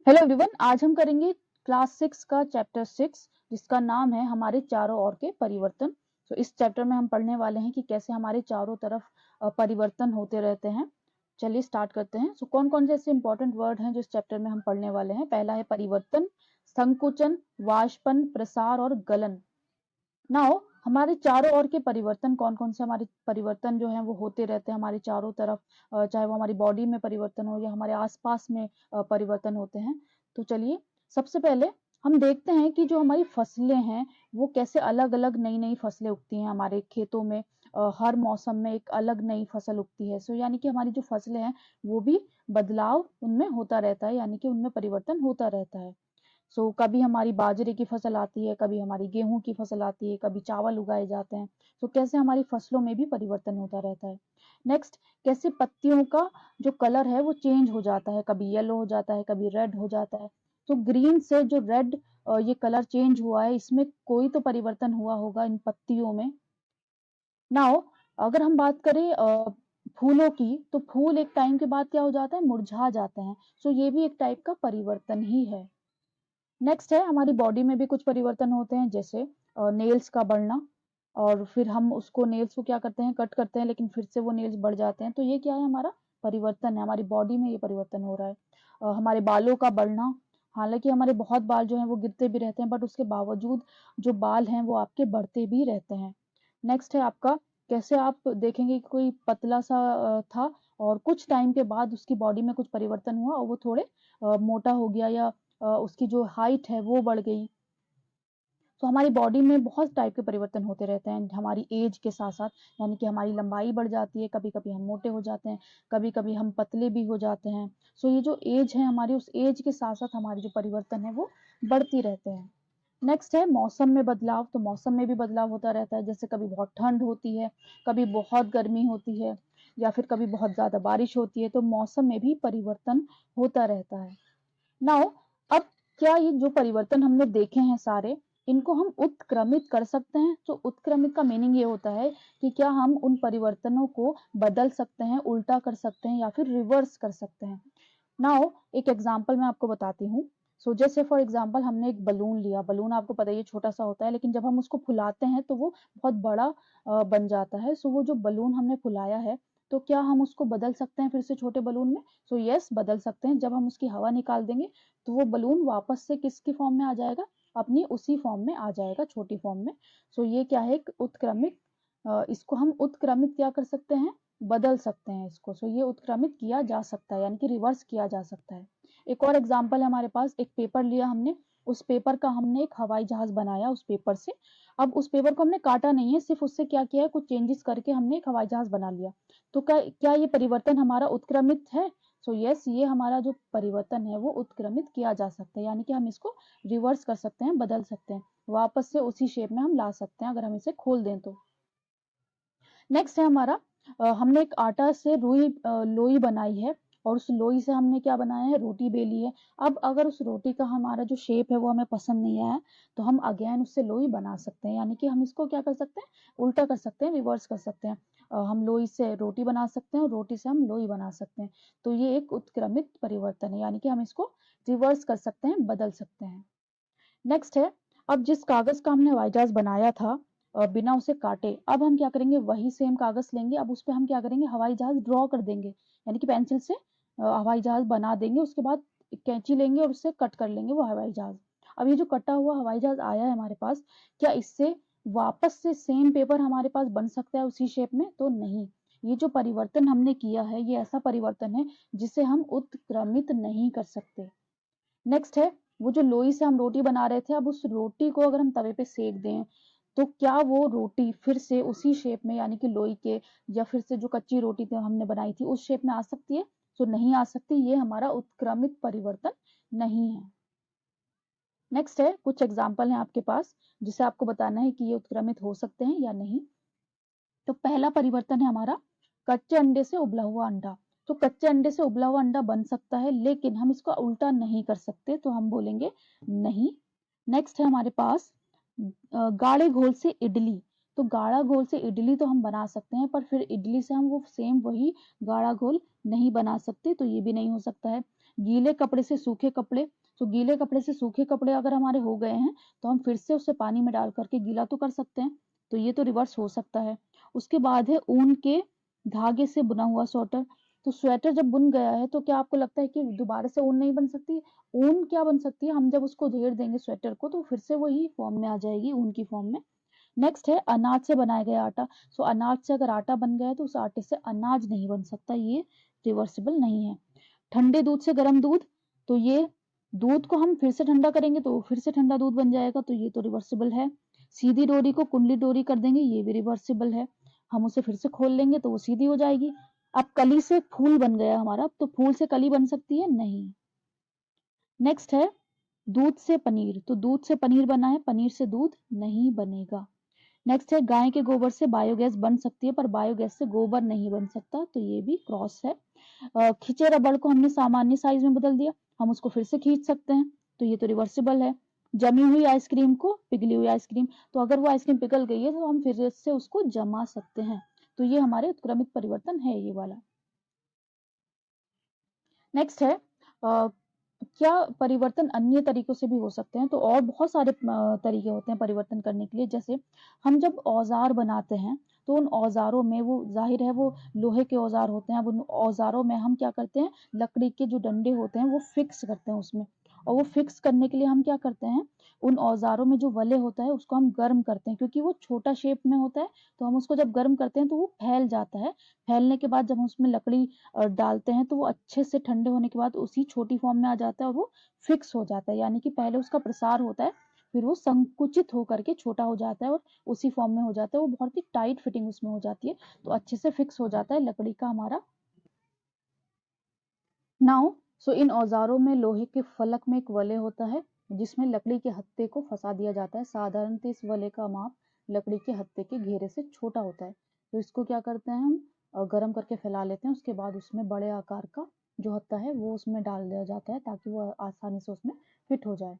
Hello everyone, आज हम करेंगे क्लास 6 का चैप्टर 6 जिसका नाम है हमारे चारों ओर के परिवर्तन। तो इस चैप्टर में हम पढ़ने वाले हैं कि कैसे हमारे चारों तरफ परिवर्तन होते रहते हैं। चलिए स्टार्ट करते हैं। कौन कौन से ऐसे इंपॉर्टेंट वर्ड हैं जो इस चैप्टर में हम पढ़ने वाले हैं। पहला है परिवर्तन, संकुचन, वाष्पन, प्रसार और गलन। नाउ हमारे चारों ओर के परिवर्तन कौन कौन से हमारे परिवर्तन जो हैं वो होते रहते हैं हमारे चारों तरफ, चाहे वो हमारी बॉडी में परिवर्तन हो या हमारे आसपास में परिवर्तन होते हैं। तो चलिए सबसे पहले हम देखते हैं कि जो हमारी फसलें हैं वो कैसे अलग अलग नई नई फसलें उगती हैं हमारे खेतों में। हर मौसम में एक अलग नई फसल उगती है। यानी कि हमारी जो फसलें हैं वो भी बदलाव उनमें होता रहता है, यानी कि उनमें परिवर्तन होता रहता है। कभी हमारी बाजरे की फसल आती है, कभी हमारी गेहूं की फसल आती है, कभी चावल उगाए जाते हैं। कैसे हमारी फसलों में भी परिवर्तन होता रहता है। नेक्स्ट, कैसे पत्तियों का जो कलर है वो चेंज हो जाता है, कभी येलो हो जाता है, कभी रेड हो जाता है। ग्रीन से जो रेड ये कलर चेंज हुआ है, इसमें कोई तो परिवर्तन हुआ होगा इन पत्तियों में। नाउ अगर हम बात करें फूलों की, तो फूल एक टाइम के बाद क्या हो जाता है, मुरझा जाते हैं। ये भी एक टाइप का परिवर्तन ही है। नेक्स्ट है हमारी बॉडी में भी कुछ परिवर्तन होते हैं, जैसे नेल्स का बढ़ना, और फिर हम उसको नेल्स को क्या करते हैं, कट करते हैं, लेकिन फिर से वो नेल्स बढ़ जाते हैं। ये क्या है, हमारा परिवर्तन है, हमारी बॉडी में ये परिवर्तन हो रहा है। हमारे बालों का बढ़ना, हालांकि हमारे बहुत बाल जो हैं वो गिरते भी रहते हैं, बट उसके बावजूद जो बाल हैं वो आपके बढ़ते भी रहते हैं। नेक्स्ट है आपका, कैसे आप देखेंगे कि कोई पतला सा था और कुछ टाइम के बाद उसकी बॉडी में कुछ परिवर्तन हुआ और वो थोड़े मोटा हो गया, या उसकी जो हाइट है वो बढ़ गई। हमारी बॉडी में बहुत टाइप के परिवर्तन होते रहते हैं हमारी एज के साथ साथ, यानी कि हमारी लंबाई बढ़ जाती है, कभी कभी हम मोटे हो जाते हैं, कभी कभी हम पतले भी हो जाते हैं। ये जो एज है हमारी, उस एज के साथ साथ हमारे जो परिवर्तन है वो बढ़ती रहते हैं। नेक्स्ट है मौसम में बदलाव। मौसम में भी बदलाव होता रहता है, जैसे कभी बहुत ठंड होती है, कभी बहुत गर्मी होती है, या फिर कभी बहुत ज्यादा बारिश होती है। मौसम में भी परिवर्तन होता रहता है। नाउ अब क्या ये जो परिवर्तन हमने देखे हैं सारे, इनको हम उत्क्रमित कर सकते हैं? उत्क्रमित का मीनिंग ये होता है कि क्या हम उन परिवर्तनों को बदल सकते हैं, उल्टा कर सकते हैं, या फिर रिवर्स कर सकते हैं। नाउ एक एग्जांपल मैं आपको बताती हूँ। जैसे फॉर एग्जांपल हमने एक बलून लिया। बलून आपको पता है ये छोटा सा होता है, लेकिन जब हम उसको फुलाते हैं तो वो बहुत बड़ा बन जाता है। वो जो बलून हमने फुलाया है, तो क्या हम उसको बदल सकते हैं फिर से छोटे बलून में? यस, बदल सकते हैं। जब हम उसकी हवा निकाल देंगे तो वो बलून वापस से किसकी फॉर्म में आ जाएगा, अपनी उसी फॉर्म में आ जाएगा, छोटी फॉर्म में। ये क्या है, एक उत्क्रमित, इसको हम उत्क्रमित क्या कर सकते हैं, बदल सकते हैं इसको। ये उत्क्रमित किया जा सकता है, यानी कि रिवर्स किया जा सकता है। एक और एग्जांपल है हमारे पास। एक पेपर लिया हमने, उस पेपर का हमने एक हवाई जहाज बनाया उस पेपर से। अब उस पेपर को हमने काटा नहीं है, सिर्फ उससे क्या किया है, कुछ चेंजेस करके हमने एक हवाई जहाज बना लिया। क्या ये परिवर्तन हमारा उत्क्रमित है? यस, ये हमारा जो परिवर्तन है वो उत्क्रमित किया जा सकता है, यानी कि हम इसको रिवर्स कर सकते हैं, बदल सकते हैं, वापस से उसी शेप में हम ला सकते हैं अगर हम इसे खोल दें तो। नेक्स्ट है हमारा, हमने एक आटा से लोई बनाई है, और उस लोई से हमने क्या बनाया है, रोटी बेली है। अब अगर उस रोटी का हमारा जो शेप है वो हमें पसंद नहीं आया, तो हम अगेन उससे लोई बना सकते हैं, यानी कि हम इसको क्या कर सकते हैं, उल्टा कर सकते हैं, रिवर्स कर सकते हैं। हम लोई से रोटी बना सकते हैं और रोटी से हम लोई बना सकते हैं। ये एक उत्क्रमित परिवर्तन है, यानी कि हम इसको रिवर्स कर सकते हैं, बदल सकते हैं। नेक्स्ट है, अब जिस कागज का हमने हवाई जहाज बनाया था बिना उसे काटे, अब हम क्या करेंगे, वही सेम कागज लेंगे। अब उस पे हम क्या करेंगे, हवाई जहाज ड्रॉ कर देंगे, यानी कि पेंसिल से हवाई जहाज बना देंगे। उसके बाद कैंची लेंगे और उससे कट कर लेंगे वो हवाई जहाज। अब ये जो कटा हुआ हवाई जहाज आया है हमारे पास, क्या इससे वापस से सेम पेपर हमारे पास बन सकता है उसी शेप में? तो नहीं। ये जो परिवर्तन हमने किया है ये ऐसा परिवर्तन है जिसे हम उत्क्रमित नहीं कर सकते। नेक्स्ट है, वो जो लोई से हम रोटी बना रहे थे, अब उस रोटी को अगर हम तवे पे सेक दें, तो क्या वो रोटी फिर से उसी शेप में, यानी कि लोई के, या फिर से जो कच्ची रोटी थी हमने बनाई थी उस शेप में आ सकती है? नहीं आ सकती। ये हमारा उत्क्रमित परिवर्तन नहीं है। नेक्स्ट है, कुछ एग्जाम्पल है आपके पास जिसे आपको बताना है कि ये उत्क्रमित हो सकते हैं या नहीं। पहला परिवर्तन है हमारा, कच्चे अंडे से उबला हुआ अंडा। कच्चे अंडे से उबला हुआ अंडा बन सकता है, लेकिन हम इसको उल्टा नहीं कर सकते, तो हम बोलेंगे नहीं। नेक्स्ट है हमारे पास गाढ़े घोल से इडली। तो गाढ़ा घोल से इडली तो हम बना सकते हैं, पर फिर इडली से हम वो सेम वही गाढ़ा घोल नहीं बना सकते, तो ये भी नहीं हो सकता है। गीले कपड़े से सूखे कपड़े, तो गीले कपड़े से सूखे कपड़े अगर हमारे हो गए हैं तो हम फिर से उसे पानी में डाल करके गीला तो कर सकते हैं, तो ये तो रिवर्स हो सकता है। उसके बाद है ऊन के धागे से बुना हुआ स्वेटर। तो स्वेटर जब बुन गया है तो क्या आपको लगता है कि दोबारा से ऊन नहीं बन सकती? ऊन क्या बन सकती है, हम जब उसको घेर देंगे स्वेटर को तो फिर से वही फॉर्म में आ जाएगी, ऊन की फॉर्म में। नेक्स्ट है अनाज से बनाया गया आटा। सो अनाज से अगर आटा बन गया है तो उस आटे से अनाज नहीं बन सकता, ये रिवर्सिबल नहीं है। ठंडे दूध से गर्म दूध, तो ये दूध को हम फिर से ठंडा करेंगे तो फिर से ठंडा दूध बन जाएगा, तो ये तो रिवर्सिबल है। सीधी डोरी को कुंडली डोरी कर देंगे, ये भी रिवर्सिबल है। हम उसे फिर से खोल लेंगे तो वो सीधी हो जाएगी। अब कली से फूल बन गया हमारा, तो फूल से कली बन सकती है? नहीं। नेक्स्ट है दूध से पनीर, तो दूध से पनीर बना है, पनीर से दूध नहीं बनेगा। नेक्स्ट है गाय के गोबर से बायोगैस बन सकती है, पर बायोगैस से गोबर नहीं बन सकता, तो ये भी क्रॉस है। खिंचे रबड़ को हमने सामान्य साइज में बदल दिया, हम उसको फिर से खींच सकते हैं, तो ये तो रिवर्सिबल है। जमी हुई आइसक्रीम को पिघली हुई आइसक्रीम, तो अगर वो आइसक्रीम पिघल गई है तो हम फिर से उसको जमा सकते हैं, तो ये हमारे उत्क्रमित परिवर्तन है ये वाला। नेक्स्ट है क्या परिवर्तन अन्य तरीकों से भी हो सकते हैं? तो और बहुत सारे तरीके होते हैं परिवर्तन करने के लिए। जैसे हम जब औजार बनाते हैं तो उन औजारों में, वो जाहिर है वो लोहे के औजार होते हैं, अब उन औजारों में हम क्या करते हैं, लकड़ी के जो डंडे होते हैं वो फिक्स करते हैं उसमें, और वो फिक्स करने के लिए हम क्या करते हैं, उन औजारों में जो वलय होता है उसको हम गर्म करते हैं, क्योंकि वो छोटा शेप में होता है, तो हम उसको जब गर्म करते हैं तो वो फैल जाता है। फैलने के बाद जब हम उसमें लकड़ी डालते हैं तो वो अच्छे से ठंडे होने के बाद उसी छोटी फॉर्म में आ जाता है और वो फिक्स हो जाता है, यानी कि पहले उसका प्रसार होता है, फिर वो संकुचित होकर के छोटा हो जाता है और उसी फॉर्म में हो जाता है, वो बहुत ही टाइट फिटिंग उसमें हो जाती है, तो अच्छे से फिक्स हो जाता है लकड़ी का हमारा। नाउ सो इन औजारों में लोहे के फलक में एक वलय होता है जिसमें लकड़ी के हत्थे को फंसा दिया जाता है। साधारणतः इस वलय का माप लकड़ी के हत्थे के घेरे से छोटा होता है, तो इसको क्या करते हैं हम गर्म करके फैला लेते हैं, उसके बाद उसमें बड़े आकार का जो हत्था है वो उसमें डाल दिया जाता है ताकि वो आसानी से उसमें फिट हो जाए।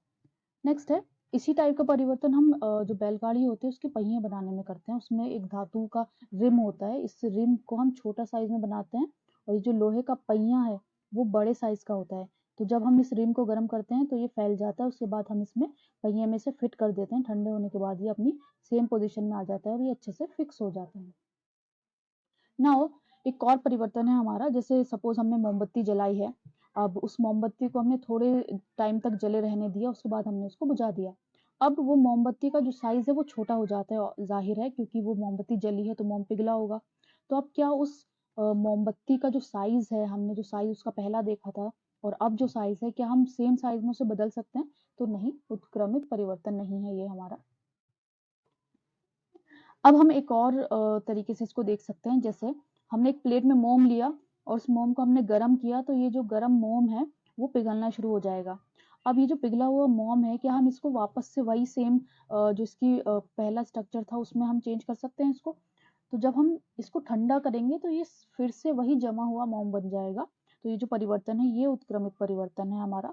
नेक्स्ट है इसी टाइप का परिवर्तन हम जो बैलगाड़ी होती है उसके पहिए बनाने में करते हैं, उसमें एक धातु का रिम होता है, इस रिम को हम छोटा साइज में बनाते हैं और ये जो लोहे का पहिया है वो बड़े साइज का होता है, तो जब हम इस रिम को गर्म करते हैं तो ये फैल जाता है, उसके बाद हम इसमें पहिए में से फिट कर देते हैं, ठंडे होने के बाद ये अपनी सेम पोजीशन में आ जाता है और ये अच्छे से फिक्स हो जाता है। नाउ एक और परिवर्तन है हमारा, जैसे सपोज हमने मोमबत्ती जलाई है, अब उस मोमबत्ती को हमने थोड़े टाइम तक जले रहने दिया, उसके बाद हमने उसको बुझा दिया। अब वो मोमबत्ती का जो साइज है वो छोटा हो जाता है, और जाहिर है क्योंकि वो मोमबत्ती जली है तो मोम पिघला होगा। तो अब क्या उस मोमबत्ती का जो साइज है, हमने जो साइज उसका पहला देखा था और अब जो साइज है, क्या हम सेम साइज में उसे बदल सकते हैं? तो नहीं, उत्क्रमित परिवर्तन नहीं है ये हमारा। अब हम एक और तरीके से इसको देख सकते हैं, जैसे हमने एक प्लेट में मोम लिया और उस मोम को हमने गर्म किया, तो ये जो गर्म मोम है वो पिघलना शुरू हो जाएगा। अब ये जो पिघला हुआ मोम है, क्या हम इसको वापस से वही सेम जो इसकी पहला स्ट्रक्चर था उसमें हम चेंज कर सकते हैं इसको? तो जब हम इसको ठंडा करेंगे तो ये फिर से वही जमा हुआ मोम बन जाएगा, तो ये जो परिवर्तन है ये उत्क्रमित परिवर्तन है हमारा।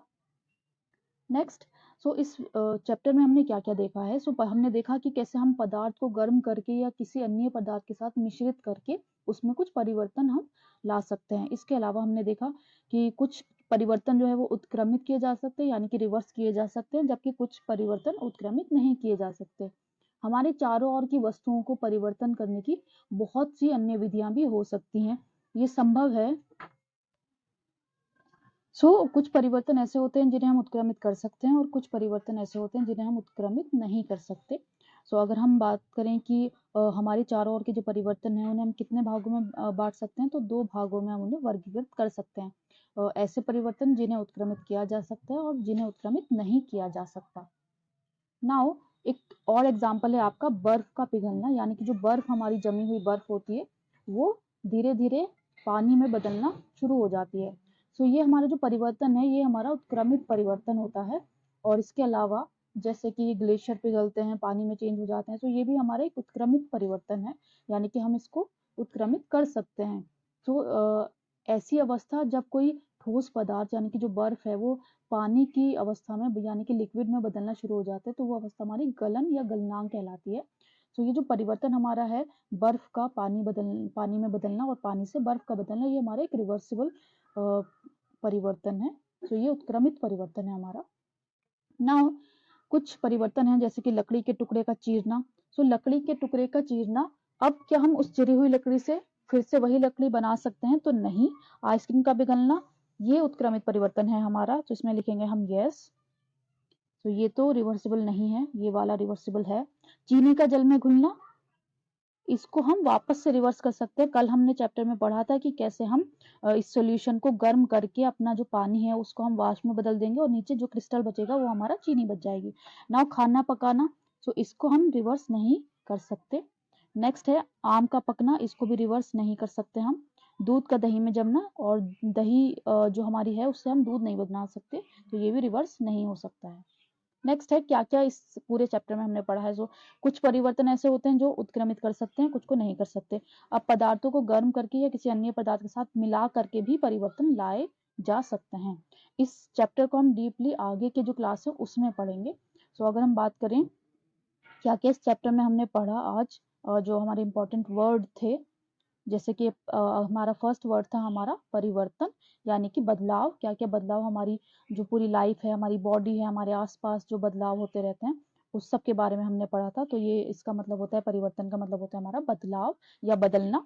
नेक्स्ट सो इस चैप्टर में हमने क्या क्या देखा है, सो हमने देखा कि कैसे हम पदार्थ को गर्म करके या किसी अन्य पदार्थ के साथ मिश्रित करके उसमें कुछ परिवर्तन हम ला सकते हैं। इसके अलावा हमने देखा कि कुछ परिवर्तन जो है वो उत्क्रमित किए जा सकते हैं, यानी कि रिवर्स किए जा सकते हैं, जबकि कुछ परिवर्तन उत्क्रमित नहीं किए जा सकते। हमारे चारों ओर की वस्तुओं को परिवर्तन करने की बहुत सी अन्य विधियां भी हो सकती हैं, ये संभव है। कुछ परिवर्तन ऐसे होते हैं जिन्हें हम उत्क्रमित कर सकते हैं और कुछ परिवर्तन ऐसे होते हैं जिन्हें हम उत्क्रमित नहीं कर सकते। अगर हम बात करें कि हमारे चारों ओर के जो परिवर्तन हैं उन्हें हम कितने भागों में बांट सकते हैं, तो 2 भागों में हम उन्हें वर्गीकृत कर सकते हैं। ऐसे परिवर्तन जिन्हें उत्क्रमित किया जा सकता है और जिन्हें उत्क्रमित नहीं किया जा सकता। नाउ एक और एग्जाम्पल है आपका बर्फ का पिघलना, यानी कि जो बर्फ हमारी जमी हुई बर्फ होती है वो धीरे धीरे पानी में बदलना शुरू हो जाती है। ये हमारा जो परिवर्तन है ये हमारा उत्क्रमित परिवर्तन होता है, और इसके अलावा जैसे कि ग्लेशियर पिघलते हैं पानी में चेंज हो जाते हैं, ये भी हमारा एक उत्क्रमित परिवर्तन है, यानी कि हम इसको उत्क्रमित कर सकते हैं। ऐसी अवस्था जब कोई ठोस पदार्थ यानी कि जो बर्फ है वो पानी की अवस्था में यानी कि लिक्विड में बदलना शुरू हो जाता है, तो वो अवस्था हमारी गलन या गलनांक कहलाती है। तो ये जो परिवर्तन हमारा है, बर्फ का पानी में बदलना और पानी से बर्फ का बदलना, ये हमारा एक रिवर्सिबल परिवर्तन है। तो ये उत्क्रमित परिवर्तन है हमारा। नाउ कुछ परिवर्तन है जैसे कि लकड़ी के टुकड़े का चीरना। सो लकड़ी के टुकड़े का चीरना, अब क्या हम उस चिरी हुई लकड़ी से फिर से वही लकड़ी बना सकते हैं? तो नहीं। आइसक्रीम का पिघलना, ये उत्क्रमित परिवर्तन है हमारा, तो इसमें लिखेंगे हम यस। तो ये तो रिवर्सिबल नहीं है, ये वाला रिवर्सिबल है। चीनी का जल में घुलना, इसको हम वापस से रिवर्स कर सकते हैं। कल हमने चैप्टर में पढ़ा था कि कैसे हम इस सॉल्यूशन को गर्म करके अपना जो पानी है उसको हम वाष्प में बदल देंगे और नीचे जो क्रिस्टल बचेगा वो हमारा चीनी बच जाएगी। नाउ खाना पकाना, तो इसको हम रिवर्स नहीं कर सकते। नेक्स्ट है आम का पकना, इसको भी रिवर्स नहीं कर सकते हम। दूध का दही में जमना, और दही जो हमारी है उससे हम दूध नहीं बना सकते, तो ये भी रिवर्स नहीं हो सकता है। नेक्स्ट है क्या क्या इस पूरे चैप्टर में हमने पढ़ा है। जो कुछ परिवर्तन ऐसे होते हैं जो उत्क्रमित कर सकते हैं, कुछ को नहीं कर सकते। अब पदार्थों को गर्म करके या किसी अन्य पदार्थ के साथ मिला करके भी परिवर्तन लाए जा सकते हैं। इस चैप्टर को हम डीपली आगे के जो क्लास है उसमें पढ़ेंगे। सो अगर हम बात करें क्या क्या इस चैप्टर में हमने पढ़ा आज, जो हमारे इंपॉर्टेंट वर्ड थे, जैसे कि हमारा फर्स्ट वर्ड था हमारा परिवर्तन, यानी कि बदलाव। क्या क्या बदलाव हमारी जो पूरी लाइफ है, हमारी बॉडी है, हमारे आसपास जो बदलाव होते रहते हैं, उस सब के बारे में हमने पढ़ा था। तो ये इसका मतलब होता है, परिवर्तन का मतलब होता है हमारा बदलाव या बदलना।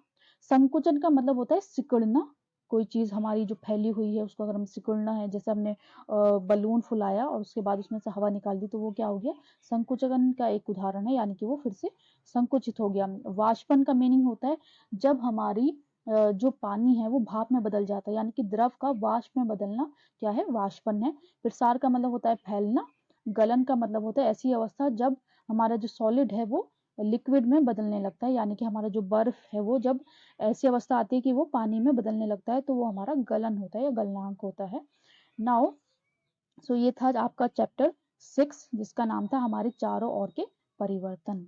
संकुचन का मतलब होता है सिकुड़ना। कोई चीज हमारी जो फैली हुई है उसको अगर हम सिकुड़ना है, जैसे हमने बलून फुलाया और उसके बाद उसमें से हवा निकाल दी, तो वो क्या हो गया? संकुचन का एक उदाहरण है, यानी कि वो फिर से संकुचित हो गया। वाष्पन का मीनिंग होता है जब हमारी जो पानी है वो भाप में बदल जाता है, यानी कि द्रव का वाष्प में बदलना क्या है? वाष्पन है। प्रसार का मतलब होता है फैलना। गलन का मतलब होता है ऐसी अवस्था जब हमारा जो सॉलिड है वो लिक्विड में बदलने लगता है, यानी कि हमारा जो बर्फ है वो जब ऐसी अवस्था आती है कि वो पानी में बदलने लगता है, तो वो हमारा गलन होता है या गलनांक होता है। नाउ सो ये था आपका चैप्टर 6, जिसका नाम था हमारे चारों ओर के परिवर्तन।